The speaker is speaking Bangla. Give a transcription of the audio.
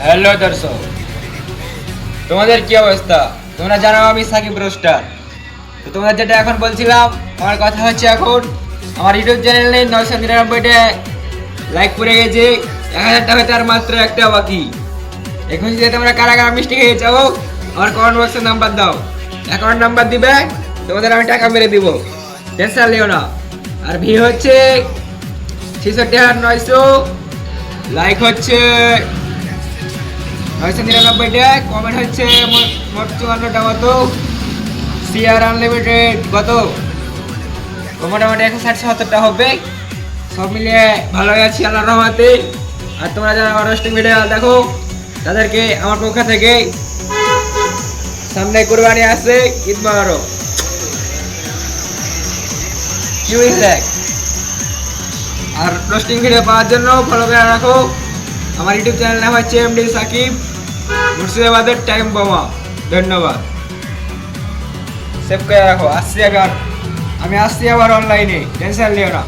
হ্যালো দর্শক, তোমাদের কি অবস্থা? তোমরা জানো আমি সাকিব রোস্টার। তো তোমাদের যেটা এখন বলছিলাম, আমার কথা হচ্ছে এখন আমার ইউটিউব চ্যানেলে 999টা লাইক পড়ে গেছে, 1000টা হয়তো আর মাত্র একটা বাকি। এখন যদি তোমরা কারা কারা মিষ্টি খেয়ে যাও, আমার কমেন্ট বক্সে নাম্বার দাও, অ্যাকাউন্ট নাম্বার দিবে, তোমাদের আমি টাকা মেরে দিব, টেনশন লিও না। আর ভিউ হচ্ছে 66,900, লাইক হচ্ছে 999টা, কমেন্ট হচ্ছে মোট 54টা মতো, শেয়ার আনলিমিটেড কত মোটামুটি 160-70টা হবে। সব মিলিয়ে ভালো আছি আল্লাহর রহমতে। আর তোমরা যারা আমার রোস্টিং ভিডিও দেখো তাদেরকে আমার পক্ষ থেকে সামনে কুরবানি আসছে, ঈদ মোবারক। কি হয়েছে? আর রোস্টিং ভিডিও পাওয়ার জন্য ফলো করে রাখো। আমার ইউটিউব চ্যানেল নাম হচ্ছে এমডি সাকিব, মুর্শিদাবাদের টাইম বোমা। ধন্যবাদ, সেভ করে রাখো। আমি আসছি আবার অনলাইনে, টেনশন নিও না।